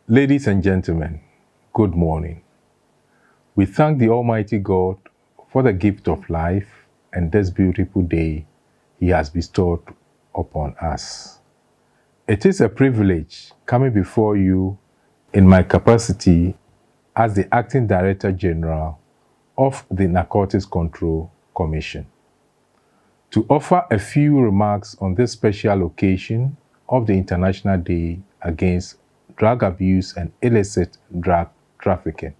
Ladies and gentlemen, good morning. We thank the Almighty God for the gift of life and this beautiful day He has bestowed upon us. It is a privilege coming before you in my capacity as the Acting Director General of the Narcotics Control Commission to offer a few remarks on this special occasion of the International Day Against Drug Abuse and Illicit Drug Trafficking.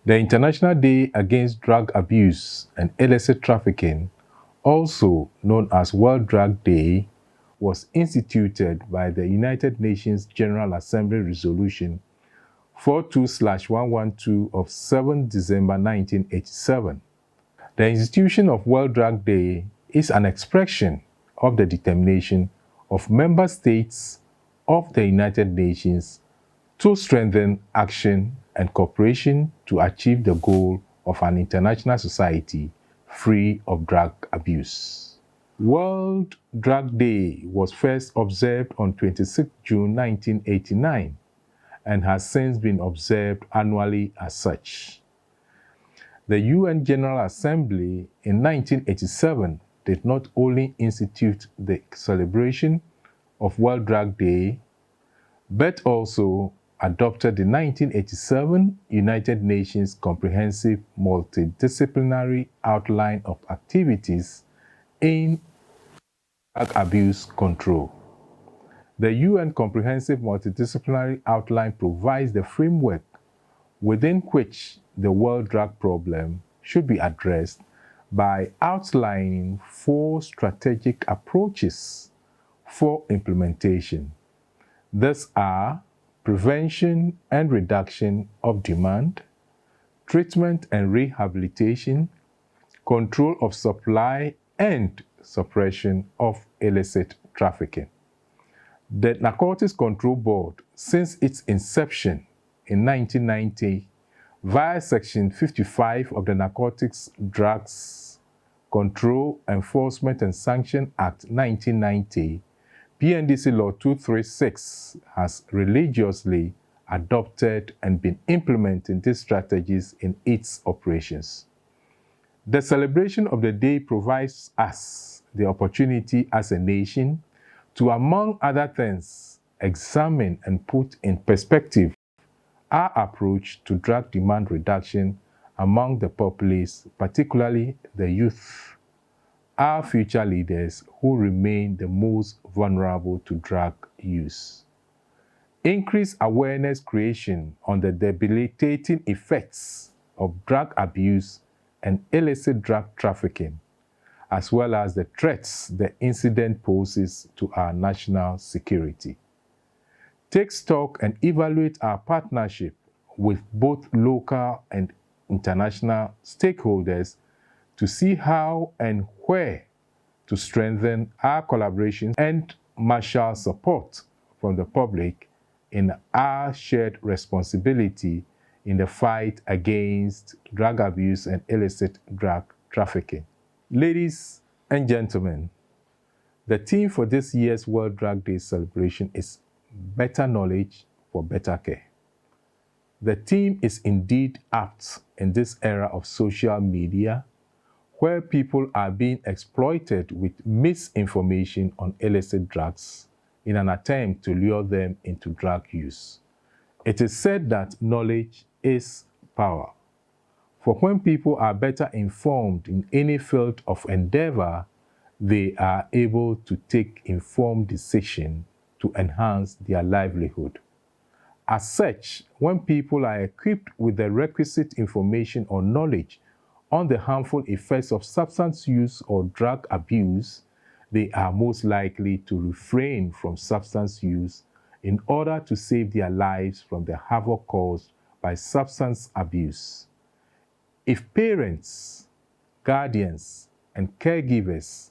The International Day Against Drug Abuse and Illicit Trafficking, also known as World Drug Day, was instituted by the United Nations General Assembly Resolution 42/112 of 7 December 1987. The institution of World Drug Day is an expression of the determination of member states of the United Nations to strengthen action and cooperation to achieve the goal of an international society free of drug abuse. World Drug Day was first observed on 26 June 1989 and has since been observed annually as such. The UN General Assembly in 1987 did not only institute the celebration of World Drug Day, but also adopted the 1987 United Nations Comprehensive Multidisciplinary Outline of Activities in Drug Abuse Control. The UN Comprehensive Multidisciplinary Outline provides the framework within which the world drug problem should be addressed by outlining 4 strategic approaches for implementation. These are prevention and reduction of demand, treatment and rehabilitation, control of supply, and suppression of illicit trafficking. The Narcotics Control Board, since its inception in 1990, via Section 55 of the Narcotics, Drugs Control, Enforcement and Sanction Act 1990, PNDC Law 236 has religiously adopted and been implementing these strategies in its operations. The celebration of the day provides us the opportunity as a nation to, among other things, examine and put in perspective our approach to drug demand reduction among the populace, particularly the youth, our future leaders who remain the most vulnerable to drug use. Increase awareness creation on the debilitating effects of drug abuse and illicit drug trafficking, as well as the threats the incident poses to our national security. Take stock and evaluate our partnership with both local and international stakeholders to see how and where to strengthen our collaboration and marshal support from the public in our shared responsibility in the fight against drug abuse and illicit drug trafficking. Ladies and gentlemen, the theme for this year's World Drug Day celebration is Better Knowledge for Better Care. The theme is indeed apt in this era of social media, where people are being exploited with misinformation on illicit drugs in an attempt to lure them into drug use. It is said that knowledge is power. For when people are better informed in any field of endeavor, they are able to take informed decisions to enhance their livelihood. As such, when people are equipped with the requisite information or knowledge on the harmful effects of substance use or drug abuse, they are most likely to refrain from substance use in order to save their lives from the havoc caused by substance abuse. If parents, guardians, and caregivers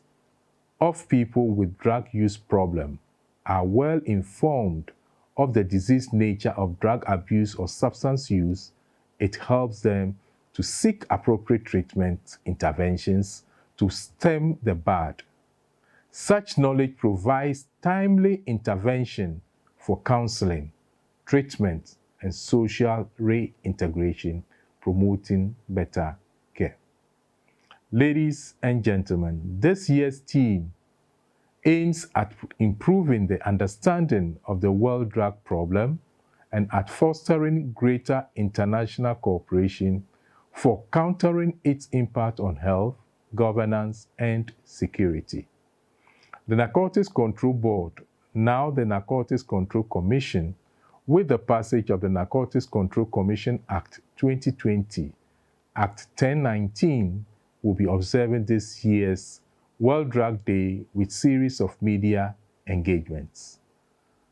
of people with drug use problem are well informed of the disease nature of drug abuse or substance use, it helps them to seek appropriate treatment interventions to stem the bad. Such knowledge provides timely intervention for counseling, treatment, and social reintegration, promoting better care. Ladies and gentlemen, this year's theme aims at improving the understanding of the world drug problem and at fostering greater international cooperation for countering its impact on health, governance, and security. The Narcotics Control Board, now the Narcotics Control Commission, with the passage of the Narcotics Control Commission Act 2020, Act 1019, will be observing this year's World Drug Day with series of media engagements.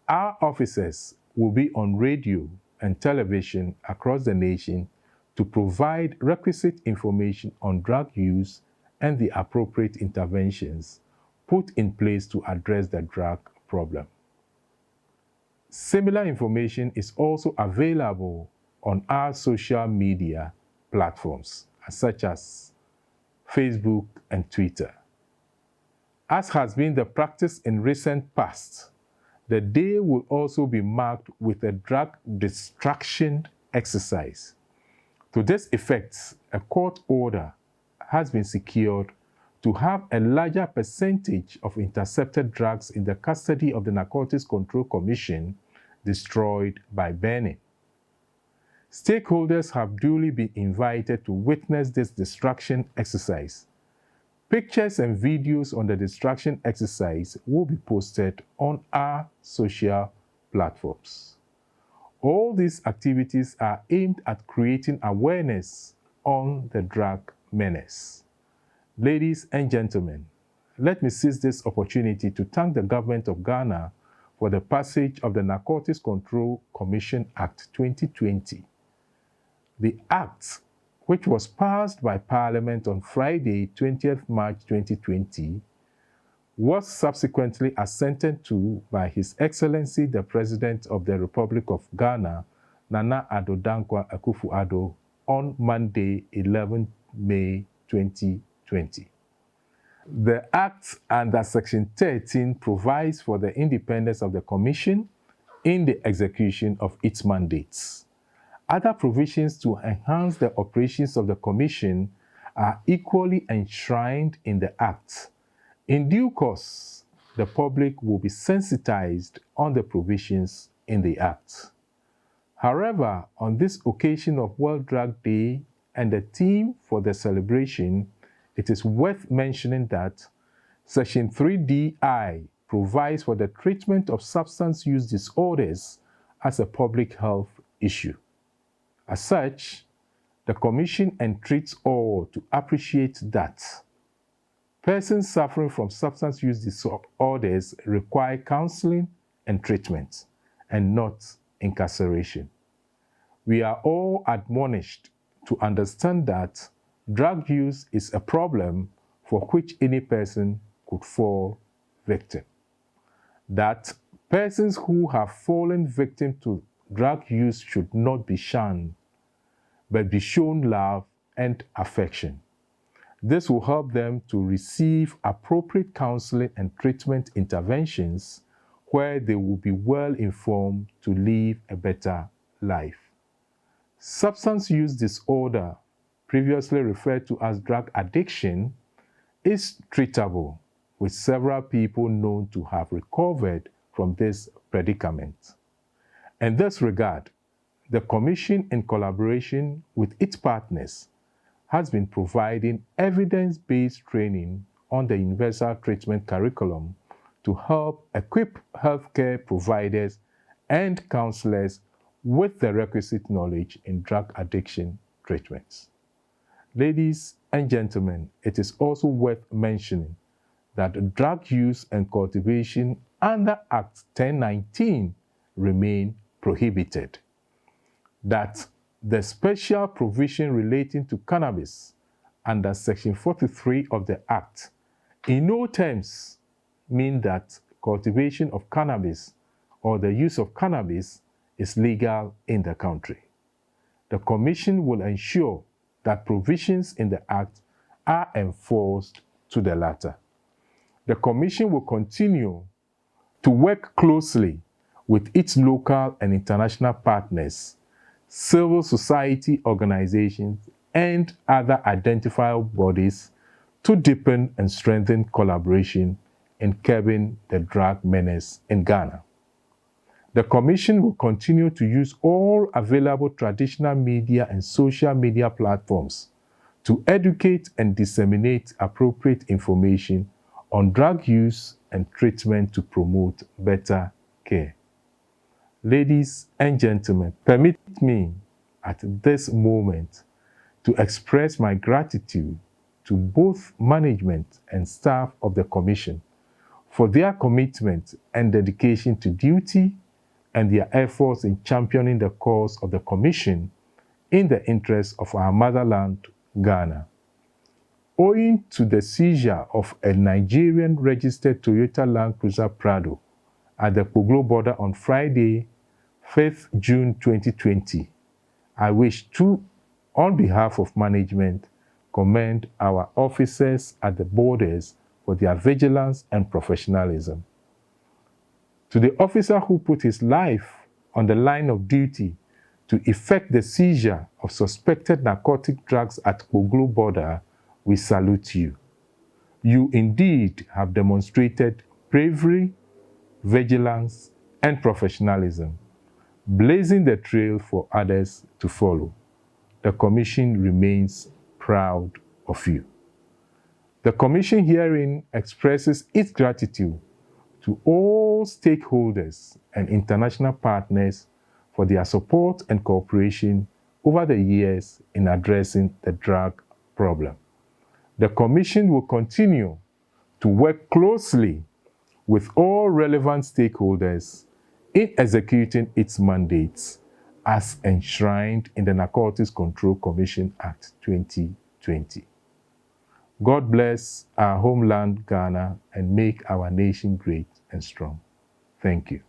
Our officers will be on radio and television across the nation to provide requisite information on drug use and the appropriate interventions put in place to address the drug problem. Similar information is also available on our social media platforms, such as Facebook and Twitter. As has been the practice in recent past, the day will also be marked with a drug distraction exercise. To this effect, a court order has been secured to have a larger percentage of intercepted drugs in the custody of the Narcotics Control Commission destroyed by burning. Stakeholders have duly been invited to witness this distraction exercise. Pictures and videos on the distraction exercise will be posted on our social platforms. All these activities are aimed at creating awareness on the drug menace. Ladies and gentlemen, let me seize this opportunity to thank the government of Ghana for the passage of the Narcotics Control Commission Act 2020. The Act, which was passed by Parliament on Friday, 20th March 2020, was subsequently assented to by His Excellency the President of the Republic of Ghana, Nana Addo Dankwa Akufo-Addo, on Monday, 11 May 2020. The Act under Section 13 provides for the independence of the Commission in the execution of its mandates. Other provisions to enhance the operations of the Commission are equally enshrined in the Act. In due course, the public will be sensitized on the provisions in the Act. However, on this occasion of World Drug Day and the theme for the celebration, it is worth mentioning that Section 3DI provides for the treatment of substance use disorders as a public health issue. As such, the Commission entreats all to appreciate that persons suffering from substance use disorders require counseling and treatment, and not incarceration. We are all admonished to understand that drug use is a problem for which any person could fall victim. That persons who have fallen victim to drug use should not be shunned, but be shown love and affection. This will help them to receive appropriate counseling and treatment interventions where they will be well informed to live a better life. Substance use disorder, previously referred to as drug addiction, is treatable, with several people known to have recovered from this predicament. In this regard, the Commission, in collaboration with its partners, has been providing evidence-based training on the universal treatment curriculum to help equip healthcare providers and counselors with the requisite knowledge in drug addiction treatments. Ladies and gentlemen, it is also worth mentioning that drug use and cultivation under Act 1019 remain prohibited. That the special provision relating to cannabis under Section 43 of the Act in no terms mean that cultivation of cannabis or the use of cannabis is legal in the country. The Commission will ensure that provisions in the Act are enforced to the latter. The Commission will continue to work closely with its local and international partners, civil society organizations, and other identifiable bodies to deepen and strengthen collaboration in curbing the drug menace in Ghana. The Commission will continue to use all available traditional media and social media platforms to educate and disseminate appropriate information on drug use and treatment to promote better care. Ladies and gentlemen, permit me at this moment to express my gratitude to both management and staff of the Commission for their commitment and dedication to duty and their efforts in championing the cause of the Commission in the interest of our motherland, Ghana. Owing to the seizure of a Nigerian-registered Toyota Land Cruiser Prado at the Kpoglo border on Friday, 5th June 2020, I wish to, on behalf of management, commend our officers at the borders for their vigilance and professionalism. To the officer who put his life on the line of duty to effect the seizure of suspected narcotic drugs at Kpoglo border, we salute you. You indeed have demonstrated bravery, vigilance, and professionalism, blazing the trail for others to follow. The Commission remains proud of you. The Commission herein expresses its gratitude to all stakeholders and international partners for their support and cooperation over the years in addressing the drug problem. The Commission will continue to work closely with all relevant stakeholders in executing its mandates as enshrined in the Narcotics Control Commission Act 2020. God bless our homeland, Ghana, and make our nation great and strong. Thank you.